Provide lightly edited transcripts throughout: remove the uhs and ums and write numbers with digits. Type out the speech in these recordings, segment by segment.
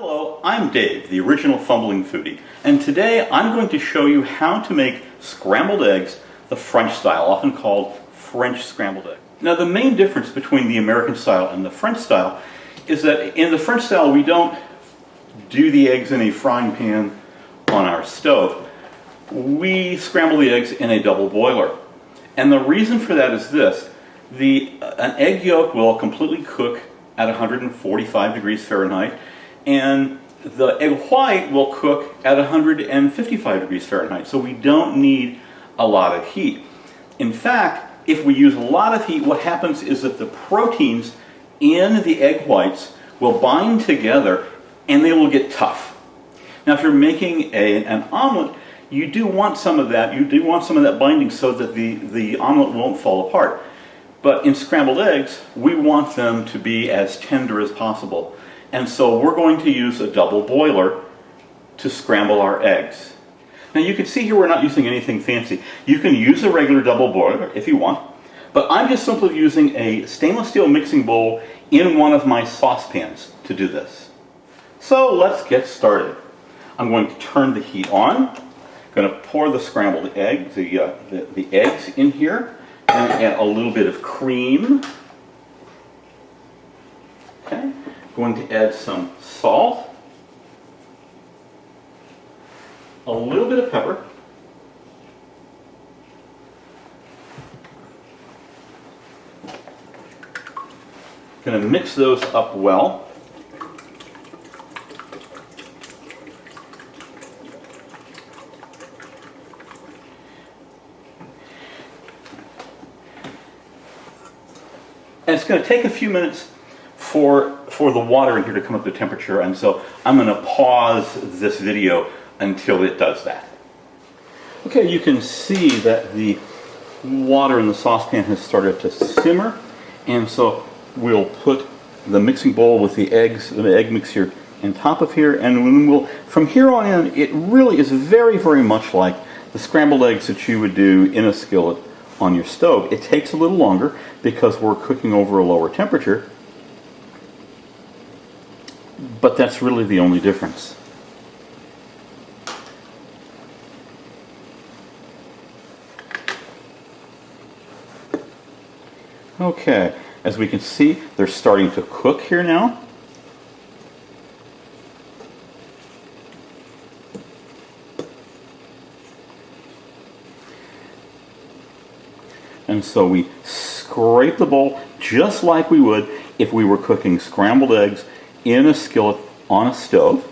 Hello, I'm Dave, the original fumbling foodie, and today I'm going to show you how to make scrambled eggs the French style, often called French scrambled egg. Now the main difference between the American style and the French style is that in the French style we don't do the eggs in a frying pan on our stove. We scramble the eggs in a double boiler. And the reason for that is this: an egg yolk will completely cook at 145 degrees Fahrenheit, and the egg white will cook at 155 degrees Fahrenheit. So we don't need a lot of heat. In fact, if we use a lot of heat, what happens is that the proteins in the egg whites will bind together and they will get tough. Now if you're making an omelet, you do want some of that. You do want some of that binding so that the omelet won't fall apart. But in scrambled eggs, we want them to be as tender as possible. And so we're going to use a double boiler to scramble our eggs. Now you can see here we're not using anything fancy. You can use a regular double boiler if you want, but I'm just simply using a stainless steel mixing bowl in one of my saucepans to do this. So let's get started. I'm going to turn the heat on. I'm going to pour the scrambled eggs, the eggs in here, and add a little bit of cream. Okay. Going to add some salt, a little bit of pepper, going to mix those up well. And it's going to take a few minutes for the water in here to come up to temperature, and so I'm going to pause this video until it does that. Okay, you can see that the water in the saucepan has started to simmer, and so we'll put the mixing bowl with the eggs, the egg mixture, on top of here, and then from here on in, it really is very, very much like the scrambled eggs that you would do in a skillet on your stove. It takes a little longer because we're cooking over a lower temperature, but that's really the only difference. Okay, as we can see, they're starting to cook here now. And so we scrape the bowl just like we would if we were cooking scrambled eggs in a skillet on a stove.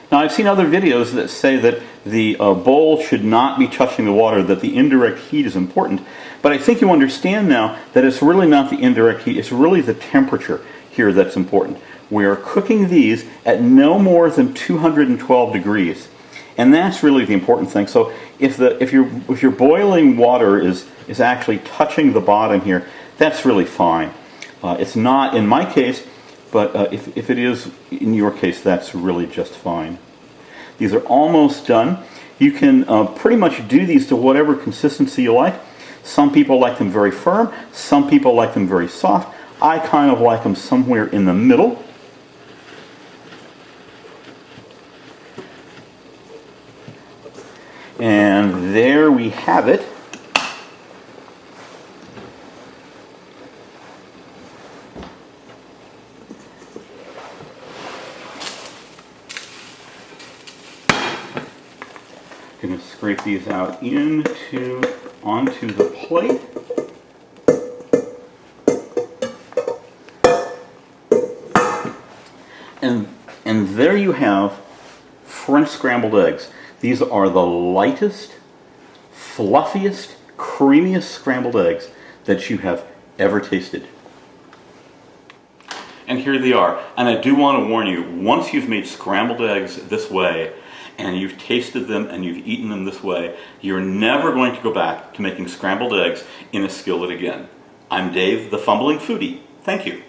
Now I've seen other videos that say that the bowl should not be touching the water, that the indirect heat is important, but I think you understand now that it's really not the indirect heat, it's really the temperature here that's important. We are cooking these at no more than 212 degrees. And that's really the important thing. So if your boiling water is actually touching the bottom here, that's really fine. It's not in my case, but if it is in your case, that's really just fine. These are almost done. You can pretty much do these to whatever consistency you like. Some people like them very firm. Some people like them very soft. I kind of like them somewhere in the middle. And there we have it. I'm going to scrape these out onto the plate. And there you have French scrambled eggs. These are the lightest, fluffiest, creamiest scrambled eggs that you have ever tasted. And here they are. And I do want to warn you, once you've made scrambled eggs this way, and you've tasted them and you've eaten them this way, you're never going to go back to making scrambled eggs in a skillet again. I'm Dave, the fumbling foodie. Thank you.